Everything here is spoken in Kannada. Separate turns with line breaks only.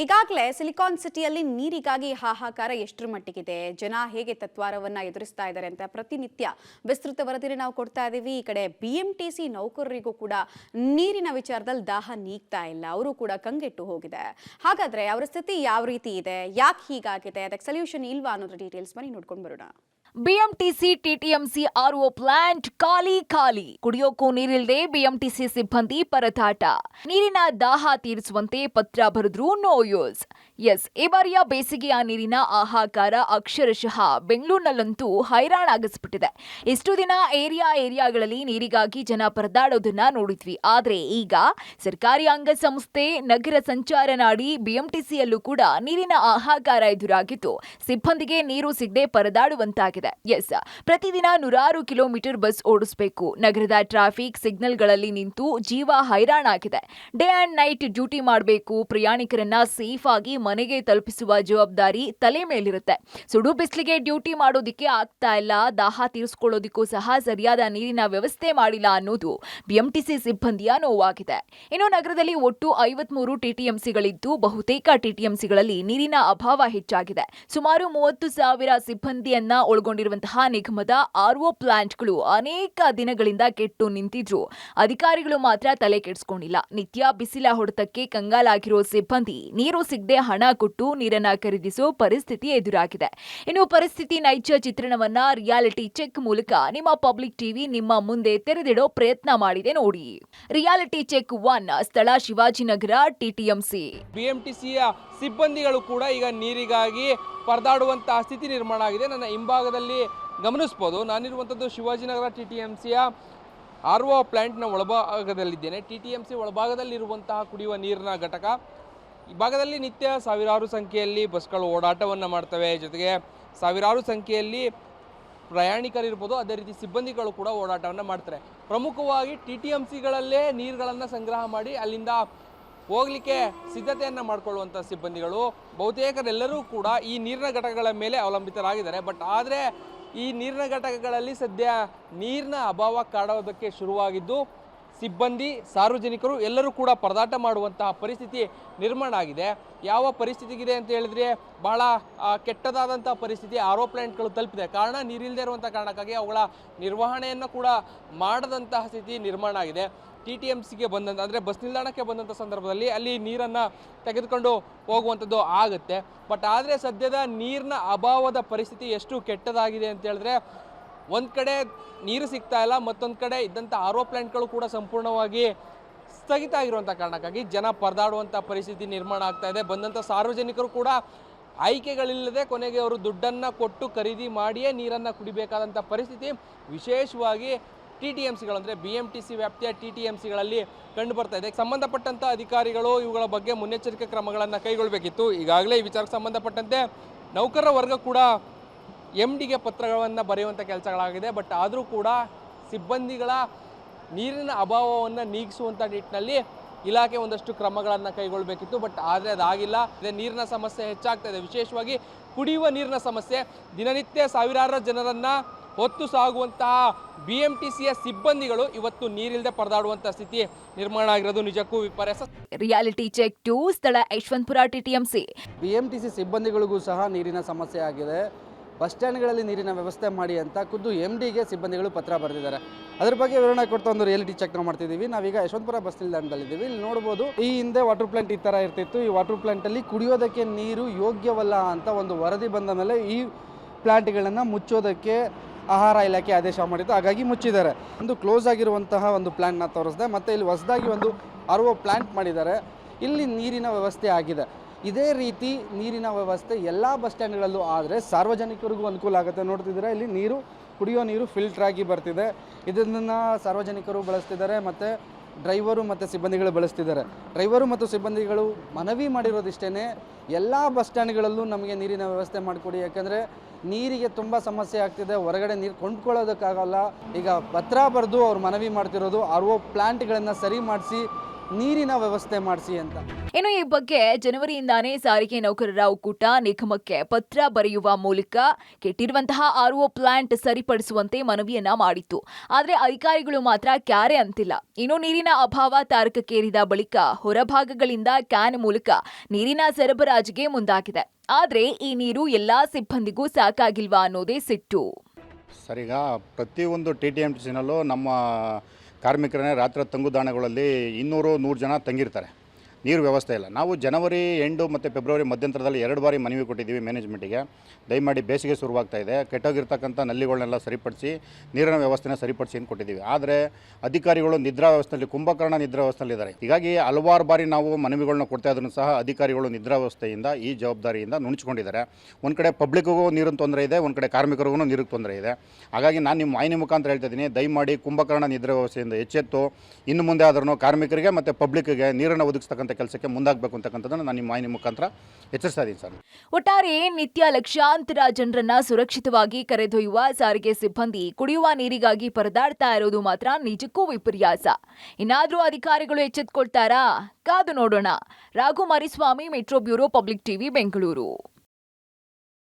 ಈಗಾಗಲೇ ಸಿಲಿಕಾನ್ ಸಿಟಿಯಲ್ಲಿ ನೀರಿಗಾಗಿ ಹಾಹಾಕಾರ ಎಷ್ಟರ ಮಟ್ಟಿಗಿದೆ, ಜನ ಹೇಗೆ ತತ್ವಾರವನ್ನ ಎದುರಿಸ್ತಾ ಇದ್ದಾರೆ ಅಂತ ಪ್ರತಿನಿತ್ಯ ವಿಸ್ತೃತ ವರದಿನ ನಾವು ಕೊಡ್ತಾ ಇದ್ದೀವಿ. ಈ ಕಡೆ BMTC ನೌಕರರಿಗೂ ಕೂಡ ನೀರಿನ ವಿಚಾರದಲ್ಲಿ ದಾಹ ನೀಗ್ತಾ ಇಲ್ಲ, ಅವರು ಕೂಡ ಕಂಗೆಟ್ಟು ಹೋಗಿದೆ. ಹಾಗಾದ್ರೆ ಅವರ ಸ್ಥಿತಿ ಯಾವ ರೀತಿ ಇದೆ, ಯಾಕೆ ಹೀಗಾಗಿದೆ, ಅದಕ್ಕೆ ಸೊಲ್ಯೂಷನ್ ಇಲ್ವಾ ಅನ್ನೋದ್ರ ಡೀಟೇಲ್ಸ್ ಬನ್ನಿ ನೋಡ್ಕೊಂಡು ಬರೋಣ.
BMTC TTMC RO ಪ್ಲಾಂಟ್ ಖಾಲಿ. ಕುಡಿಯೋಕ್ಕೂ ನೀರಿಲ್ಲದೆ BMTC ಸಿಬ್ಬಂದಿ ಪರದಾಟ. ನೀರಿನ ದಾಹ ತೀರಿಸುವಂತೆ ಪತ್ರ ಬರೆದ್ರೂ ನೋ ಯೂಸ್. ಈ ಬಾರಿಯ ಬೇಸಿಗೆಯ ನೀರಿನ ಹಾಹಾಕಾರ ಅಕ್ಷರಶಃ ಬೆಂಗಳೂರಿನಲ್ಲಂತೂ ಹೈರಾಣಾಗಿಸ್ಬಿಟ್ಟಿದೆ. ಇಷ್ಟು ದಿನ ಏರಿಯಾಗಳಲ್ಲಿ ನೀರಿಗಾಗಿ ಜನ ಪರದಾಡೋದನ್ನ ನೋಡಿದ್ವಿ. ಆದ್ರೆ ಈಗ ಸರ್ಕಾರಿ ಅಂಗಸಂಸ್ಥೆ ನಗರ ಸಂಚಾರ ನಾಡಿ BMTCಯಲ್ಲೂ ಕೂಡ ನೀರಿನ ಹಾಹಾಕಾರ ಎದುರಾಗಿದ್ದು, ಸಿಬ್ಬಂದಿಗೆ ನೀರು ಸಿಗದೆ ಪರದಾಡುವಂತಾಗಿದೆ. ಪ್ರತಿದಿನ 100 ಕಿಲೋಮೀಟರ್ ಬಸ್ ಓಡಿಸಬೇಕು. ನಗರದ ಟ್ರಾಫಿಕ್ ಸಿಗ್ನಲ್ಗಳಲ್ಲಿ ನಿಂತು ಜೀವ ಹೈರಾಣಾಗಿದೆ. ಡೇ ಅಂಡ್ ನೈಟ್ ಡ್ಯೂಟಿ ಮಾಡಬೇಕು. ಪ್ರಯಾಣಿಕರನ್ನ ಸೇಫ್ ಆಗಿ ಮನೆಗೆ ತಲುಪಿಸುವ ಜವಾಬ್ದಾರಿ ತಲೆ ಮೇಲಿರುತ್ತೆ. ಸುಡು ಬಿಸಿಲಿಗೆ ಡ್ಯೂಟಿ ಮಾಡೋದಿಕ್ಕೆ ಆಗ್ತಾ ಇಲ್ಲ. ದಾಹ ತೀರಿಸಿಕೊಳ್ಳೋದಿಕ್ಕೂ ಸಹ ಸರಿಯಾದ ನೀರಿನ ವ್ಯವಸ್ಥೆ ಮಾಡಿಲ್ಲ ಅನ್ನೋದು BMTC ಸಿಬ್ಬಂದಿಯ ನೋವಾಗಿದೆ. ಇನ್ನು ನಗರದಲ್ಲಿ ಒಟ್ಟು 53 TTMCಗಳಿದ್ದು, ಬಹುತೇಕ TTMCಗಳಲ್ಲಿ ನೀರಿನ ಅಭಾವ ಹೆಚ್ಚಾಗಿದೆ. ಸುಮಾರು 30,000 ಸಿಬ್ಬಂದಿಯನ್ನ ಒಳಗೊಂಡಿರುವಂತಹ ನಿಗಮದ RO ಪ್ಲಾಂಟ್ಗಳು ಅನೇಕ ದಿನಗಳಿಂದ ಕೆಟ್ಟು ನಿಂತಿದ್ರು. ಅಧಿಕಾರಿಗಳು ಮಾತ್ರ ತಲೆ ಕೆಡಿಸಿಕೊಂಡಿಲ್ಲ. ನಿತ್ಯ ಬಿಸಿಲ ಹೊಡೆತಕ್ಕೆ ಕಂಗಾಲಾಗಿರೋ ಸಿಬ್ಬಂದಿ ನೀರು ಸಿಗದೆ ಹಣ ಕೊಟ್ಟು ನೀರನ್ನ ಖರೀದಿಸೋ ಪರಿಸ್ಥಿತಿ ಎದುರಾಗಿದೆ. ಇನ್ನು ಪರಿಸ್ಥಿತಿ ನೈಜ ಚಿತ್ರಣವನ್ನ ರಿಯಾಲಿಟಿ ಚೆಕ್ ಮೂಲಕ ನಿಮ್ಮ ಪಬ್ಲಿಕ್ ಟಿವಿ ನಿಮ್ಮ ಮುಂದೆ ತೆರೆದಿಡೋ ಪ್ರಯತ್ನ ಮಾಡಿದೆ ನೋಡಿ. ರಿಯಾಲಿಟಿ ಚೆಕ್ 1, ಸ್ಥಳ ಶಿವಾಜಿನಗರ TTMC.
BMTCಯ ಸಿಬ್ಬಂದಿಗಳು ಕೂಡ ಈಗ ನೀರಿಗಾಗಿ ಪರದಾಡುವಂತಹ ಸ್ಥಿತಿ ನಿರ್ಮಾಣ ಆಗಿದೆ. ನನ್ನ ಹಿಂಭಾಗದಲ್ಲಿ ಗಮನಿಸಬಹುದು, ನಾನಿರುವಂಥದ್ದು ಶಿವಾಜಿನಗರ TTMCಯ RO ಪ್ಲಾಂಟ್ನ ಒಳಭಾಗದಲ್ಲಿದ್ದೇನೆ. TTMC ಒಳಭಾಗದಲ್ಲಿರುವಂತಹ ಕುಡಿಯುವ ನೀರಿನ ಘಟಕ. ಈ ಭಾಗದಲ್ಲಿ ನಿತ್ಯ ಸಾವಿರಾರು ಸಂಖ್ಯೆಯಲ್ಲಿ ಬಸ್ಗಳು ಓಡಾಟವನ್ನು ಮಾಡ್ತವೆ. ಜೊತೆಗೆ ಸಾವಿರಾರು ಸಂಖ್ಯೆಯಲ್ಲಿ ಪ್ರಯಾಣಿಕರಿರ್ಬೋದು, ಅದೇ ರೀತಿ ಸಿಬ್ಬಂದಿಗಳು ಕೂಡ ಓಡಾಟವನ್ನು ಮಾಡ್ತಾರೆ. ಪ್ರಮುಖವಾಗಿ TTMCಗಳಲ್ಲೇ ನೀರುಗಳನ್ನು ಸಂಗ್ರಹ ಮಾಡಿ ಅಲ್ಲಿಂದ ಹೋಗಲಿಕ್ಕೆ ಸಿದ್ಧತೆಯನ್ನು ಮಾಡಿಕೊಳ್ಳುವಂಥ ಸಿಬ್ಬಂದಿಗಳು ಬಹುತೇಕರೆಲ್ಲರೂ ಕೂಡ ಈ ನೀರಿನ ಘಟಕಗಳ ಮೇಲೆ ಅವಲಂಬಿತರಾಗಿದ್ದಾರೆ. ಆದರೆ ಈ ನೀರಿನ ಘಟಕಗಳಲ್ಲಿ ಸದ್ಯ ನೀರಿನ ಅಭಾವ ಕಾಡೋದಕ್ಕೆ ಶುರುವಾಗಿದ್ದು, ಸಿಬ್ಬಂದಿ ಸಾರ್ವಜನಿಕರು ಎಲ್ಲರೂ ಕೂಡ ಪರದಾಟ ಮಾಡುವಂತಹ ಪರಿಸ್ಥಿತಿ ನಿರ್ಮಾಣ ಆಗಿದೆ. ಯಾವ ಪರಿಸ್ಥಿತಿಗಿದೆ ಅಂತ ಹೇಳಿದ್ರೆ ಬಹಳ ಕೆಟ್ಟದಾದಂಥ ಪರಿಸ್ಥಿತಿ RO ಪ್ಲಾಂಟ್ಗಳು ತಲುಪಿದೆ. ಕಾರಣ ನೀರಿಲ್ಲದೆ ಇರುವಂಥ ಕಾರಣಕ್ಕಾಗಿ ಅವುಗಳ ನಿರ್ವಹಣೆಯನ್ನು ಕೂಡ ಮಾಡದಂತಹ ಸ್ಥಿತಿ ನಿರ್ಮಾಣ ಆಗಿದೆ. TTMCಗೆ ಬಂದಂಥ ಅಂದರೆ ಬಸ್ ನಿಲ್ದಾಣಕ್ಕೆ ಬಂದಂಥ ಸಂದರ್ಭದಲ್ಲಿ ಅಲ್ಲಿ ನೀರನ್ನು ತೆಗೆದುಕೊಂಡು ಹೋಗುವಂಥದ್ದು ಆಗುತ್ತೆ. ಆದರೆ ಸದ್ಯದ ನೀರಿನ ಅಭಾವದ ಪರಿಸ್ಥಿತಿ ಎಷ್ಟು ಕೆಟ್ಟದಾಗಿದೆ ಅಂತ ಹೇಳಿದ್ರೆ, ಒಂದು ಕಡೆ ನೀರು ಸಿಗ್ತಾ ಇಲ್ಲ, ಮತ್ತೊಂದು ಕಡೆ ಇದ್ದಂಥ RO ಪ್ಲಾಂಟ್ಗಳು ಕೂಡ ಸಂಪೂರ್ಣವಾಗಿ ಸ್ಥಗಿತ ಆಗಿರುವಂಥ ಕಾರಣಕ್ಕಾಗಿ ಜನ ಪರದಾಡುವಂಥ ಪರಿಸ್ಥಿತಿ ನಿರ್ಮಾಣ ಆಗ್ತಾ ಇದೆ. ಬಂದಂಥ ಸಾರ್ವಜನಿಕರು ಕೂಡ ಆಯ್ಕೆಗಳಿಲ್ಲದೆ ಕೊನೆಗೆ ಅವರು ದುಡ್ಡನ್ನು ಕೊಟ್ಟು ಖರೀದಿ ಮಾಡಿಯೇ ನೀರನ್ನು ಕುಡಿಬೇಕಾದಂಥ ಪರಿಸ್ಥಿತಿ ವಿಶೇಷವಾಗಿ TTMCಗಳು ಅಂದರೆ BMTC ವ್ಯಾಪ್ತಿಯ TTMCಗಳಲ್ಲಿ ಕಂಡು ಬರ್ತಾ ಇದೆ. ಸಂಬಂಧಪಟ್ಟಂಥ ಅಧಿಕಾರಿಗಳು ಇವುಗಳ ಬಗ್ಗೆ ಮುನ್ನೆಚ್ಚರಿಕೆ ಕ್ರಮಗಳನ್ನು ಕೈಗೊಳ್ಳಬೇಕಿತ್ತು. ಈಗಾಗಲೇ ಈ ವಿಚಾರಕ್ಕೆ ಸಂಬಂಧಪಟ್ಟಂತೆ ನೌಕರರ ವರ್ಗ ಕೂಡ MDಗೆ ಪತ್ರಗಳನ್ನು ಬರೆಯುವಂಥ ಕೆಲಸಗಳಾಗಿದೆ. ಆದರೂ ಕೂಡ ಸಿಬ್ಬಂದಿಗಳ ನೀರಿನ ಅಭಾವವನ್ನು ನೀಗಿಸುವಂಥ ನಿಟ್ಟಿನಲ್ಲಿ ಇಲಾಖೆ ಒಂದಷ್ಟು ಕ್ರಮಗಳನ್ನು ಕೈಗೊಳ್ಳಬೇಕಿತ್ತು. ಆದರೆ ಅದಾಗಿಲ್ಲ. ನೀರಿನ ಸಮಸ್ಯೆ ಹೆಚ್ಚಾಗ್ತಾ ಇದೆ. ವಿಶೇಷವಾಗಿ ಕುಡಿಯುವ ನೀರಿನ ಸಮಸ್ಯೆ. ದಿನನಿತ್ಯ ಸಾವಿರಾರು ಜನರನ್ನು ಹೊತ್ತು ಸಾಗುವಂತಹ BMTCಯ ಸಿಬ್ಬಂದಿಗಳು ಇವತ್ತು ನೀರಿಲ್ಲದೆ ಪರದಾಡುವಂತಹ ಸ್ಥಿತಿ ನಿರ್ಮಾಣ ಆಗಿರೋದು ನಿಜಕ್ಕೂ ವಿಪರ್ಯಾಸ.
ರಿಯಾಲಿಟಿ ಚೆಕ್ 2, ಸ್ಥಳ ಯಶವಂತಪುರ TTMC.
BMTC ಸಿಬ್ಬಂದಿಗಳಿಗೂ ಸಹ ನೀರಿನ ಸಮಸ್ಯೆ ಆಗಿದೆ. ಬಸ್ ಸ್ಟ್ಯಾಂಡ್ಗಳಲ್ಲಿ ನೀರಿನ ವ್ಯವಸ್ಥೆ ಮಾಡಿ ಅಂತ ಖುದ್ದು MDಗೆ ಸಿಬ್ಬಂದಿಗಳು ಪತ್ರ ಬರೆದಿದ್ದಾರೆ. ಅದ್ರ ಬಗ್ಗೆ ವಿವರಣೆ ಕೊಡ್ತಾ ಒಂದು ರಿಯಾಲಿಟಿ ಚೆಕ್ ಮಾಡ್ತಿದ್ದೀವಿ. ನಾವೀಗ ಯಶವಂತಪುರ ಬಸ್ ನಿಲ್ದಾಣದಲ್ಲಿದ್ದೀವಿ. ಇಲ್ಲಿ ನೋಡ್ಬೋದು, ಈ ಹಿಂದೆ ವಾಟರ್ ಪ್ಲಾಂಟ್ ಈ ಥರ ಇರ್ತಿತ್ತು. ಈ ವಾಟರ್ ಪ್ಲಾಂಟಲ್ಲಿ ಕುಡಿಯೋದಕ್ಕೆ ನೀರು ಯೋಗ್ಯವಲ್ಲ ಅಂತ ಒಂದು ವರದಿ ಬಂದ ಮೇಲೆ ಈ ಪ್ಲಾಂಟ್ಗಳನ್ನು ಮುಚ್ಚೋದಕ್ಕೆ ಆಹಾರ ಇಲಾಖೆ ಆದೇಶ ಮಾಡಿತ್ತು. ಹಾಗಾಗಿ ಮುಚ್ಚಿದ್ದಾರೆ. ಒಂದು ಕ್ಲೋಸ್ ಆಗಿರುವಂತಹ ಒಂದು ಪ್ಲಾಂಟ್ನ ತೋರಿಸಿದೆ. ಮತ್ತು ಇಲ್ಲಿ ಹೊಸದಾಗಿ ಒಂದು RO ಪ್ಲಾಂಟ್ ಮಾಡಿದ್ದಾರೆ. ಇಲ್ಲಿ ನೀರಿನ ವ್ಯವಸ್ಥೆ ಆಗಿದೆ. ಇದೇ ರೀತಿ ನೀರಿನ ವ್ಯವಸ್ಥೆ ಎಲ್ಲ ಬಸ್ ಸ್ಟ್ಯಾಂಡ್ಗಳಲ್ಲೂ ಆದರೆ ಸಾರ್ವಜನಿಕರಿಗೂ ಅನುಕೂಲ ಆಗುತ್ತೆ. ನೋಡ್ತಿದ್ದೀರಾ, ಇಲ್ಲಿ ನೀರು ಕುಡಿಯೋ ನೀರು ಫಿಲ್ಟರ್ ಆಗಿ ಬರ್ತಿದೆ. ಇದನ್ನು ಸಾರ್ವಜನಿಕರು ಬಳಸ್ತಿದ್ದಾರೆ ಮತ್ತು ಡ್ರೈವರು ಮತ್ತು ಸಿಬ್ಬಂದಿಗಳು ಬಳಸ್ತಿದ್ದಾರೆ. ಡ್ರೈವರು ಮತ್ತು ಸಿಬ್ಬಂದಿಗಳು ಮನವಿ ಮಾಡಿರೋದಿಷ್ಟೇ, ಎಲ್ಲ ಬಸ್ ಸ್ಟ್ಯಾಂಡ್ಗಳಲ್ಲೂ ನಮಗೆ ನೀರಿನ ವ್ಯವಸ್ಥೆ ಮಾಡಿಕೊಡಿ. ಯಾಕೆಂದರೆ ನೀರಿಗೆ ತುಂಬ ಸಮಸ್ಯೆ ಆಗ್ತಿದೆ. ಹೊರಗಡೆ ನೀರು ಕೊಂಡ್ಕೊಳ್ಳೋದಕ್ಕಾಗಲ್ಲ. ಈಗ ಪತ್ರ ಬರೆದು ಅವ್ರು ಮನವಿ ಮಾಡ್ತಿರೋದು RO ಪ್ಲಾಂಟ್ಗಳನ್ನು ಸರಿ ಮಾಡಿಸಿ ನೀರಿನ ವ್ಯವಸ್ಥೆ ಮಾಡಿಸಿ ಅಂತ.
ಇನ್ನು ಈ ಬಗ್ಗೆ ಜನವರಿಯಿಂದಾನೇ ಸಾರಿಗೆ ನೌಕರರ ಒಕ್ಕೂಟ ನಿಗಮಕ್ಕೆ ಪತ್ರ ಬರೆಯುವ ಮೂಲಕ ಕೆಟ್ಟಿರುವಂತಹ ಆರ್ಒ ಪ್ಲಾಂಟ್ ಸರಿಪಡಿಸುವಂತೆ ಮನವಿಯನ್ನ ಮಾಡಿತ್ತು. ಆದ್ರೆ ಅಧಿಕಾರಿಗಳು ಮಾತ್ರ ಕ್ಯಾರೆ ಅಂತಿಲ್ಲ. ಇನ್ನು ನೀರಿನ ಅಭಾವ ತಾರಕಕ್ಕೇರಿದ ಬಳಿಕ ಹೊರಭಾಗಗಳಿಂದ ಕ್ಯಾನ್ ಮೂಲಕ ನೀರಿನ ಸರಬರಾಜಿಗೆ ಮುಂದಾಗಿದೆ. ಆದ್ರೆ ಈ ನೀರು ಎಲ್ಲಾ ಸಿಬ್ಬಂದಿಗೂ ಸಾಕಾಗಿಲ್ವಾ ಅನ್ನೋದೇ ಸಿಟ್ಟು.
ಸರ್, ಈಗ ಪ್ರತಿಯೊಂದು TTMCನಲ್ಲೂ ನಮ್ಮ ಕಾರ್ಮಿಕರನ್ನೇ ರಾತ್ರಿ ತಂಗುದಾಣಗಳಲ್ಲಿ 200-100 ಜನ ತಂಗಿರ್ತಾರೆ. ನೀರು ವ್ಯವಸ್ಥೆ ಇಲ್ಲ. ನಾವು ಜನವರಿ ಎಂಡು ಮತ್ತು ಫೆಬ್ರವರಿ ಮಧ್ಯಂತರದಲ್ಲಿ 2 ಬಾರಿ ಮನವಿ ಕೊಟ್ಟಿದ್ದೀವಿ ಮ್ಯಾನೇಜ್ಮೆಂಟಿಗೆ. ದಯಮಾಡಿ ಬೇಸಿಗೆ ಶುರುವಾಗ್ತಾ ಇದೆ, ಕೆಟ್ಟೋಗಿರ್ತಕ್ಕಂಥ ನಲ್ಲಿಗಳನ್ನೆಲ್ಲ ಸರಿಪಡಿಸಿ ನೀರಿನ ವ್ಯವಸ್ಥೆನ ಸರಿಪಡಿಸಿ ಅಂತ ಕೊಟ್ಟಿದ್ದೀವಿ. ಆದರೆ ಅಧಿಕಾರಿಗಳು ನಿದ್ರಾ ವ್ಯವಸ್ಥೆಯಲ್ಲಿ ಕುಂಭಕರ್ಣ ನಿದ್ರಾ ವ್ಯವಸ್ಥೆಯಲ್ಲಿದ್ದಾರೆ. ಹೀಗಾಗಿ ಹಲವಾರು ಬಾರಿ ನಾವು ಮನವಿಗಳನ್ನ ಕೊಡ್ತಾ ಇದ್ರೂ ಸಹ ಅಧಿಕಾರಿಗಳು ನಿದ್ರಾ ವ್ಯವಸ್ಥೆಯಿಂದ ಈ ಜವಾಬ್ದಾರಿಯಿಂದ ನುಣುಚ್ಕೊಂಡಿದ್ದಾರೆ. ಒಂದು ಕಡೆ ಪಬ್ಲಿಕ್ಗೂ ನೀರಿನ ತೊಂದರೆ ಇದೆ, ಒಂದು ಕಡೆ ಕಾರ್ಮಿಕರಿಗೂ ನೀರಿಗೆ ತೊಂದರೆ ಇದೆ. ಹಾಗಾಗಿ ನಾನು ನಿಮ್ಮ ವಾಹಿನಿ ಮುಖಾಂತರ ಹೇಳ್ತಾ ಇದ್ದೀನಿ, ದಯಮಾಡಿ ಕುಂಭಕರ್ಣ ನಿದ್ರಾ ವ್ಯವಸ್ಥೆಯಿಂದ ಎಚ್ಚೆತ್ತು ಇನ್ನು ಮುಂದೆ ಆದ್ರೂ ಕಾರ್ಮಿಕರಿಗೆ ಮತ್ತು ಪಬ್ಲಿಕ್ಗೆ ನೀರನ್ನು ಒದಗಿಸ್ತಕ್ಕಂಥ ಕೆಲಸಕ್ಕೆ ಮುಂದಾಗಬೇಕು ಅಂತಕ್ಕಂಥದ್ದನ್ನು ನಾನು ನಿಮ್ಮ ವಾಹಿನಿ ಮುಖಾಂತರ ಎಚ್ಚರಿಸ್ತಾ ಇದ್ದೀನಿ ಸರ್.
ಒಟ್ಟಾರೆ ನಿತ್ಯ ಲಕ್ಷಾಂತರ ಜನರನ್ನ ಸುರಕ್ಷಿತವಾಗಿ ಕರೆದೊಯ್ಯುವ ಸಾರಿಗೆ ಸಿಬ್ಬಂದಿ ಕುಡಿಯುವ ನೀರಿಗಾಗಿ ಪರದಾಡ್ತಾ ಇರೋದು ಮಾತ್ರ ನಿಜಕ್ಕೂ ವಿಪರ್ಯಾಸ. ಇನ್ನಾದ್ರೂ ಅಧಿಕಾರಿಗಳು ಎಚ್ಚೆತ್ತುಕೊಳ್ತಾರಾ? ಕಾದು ನೋಡೋಣ. Raghu Mariswamy, metro bureau, public TV, Bengaluru.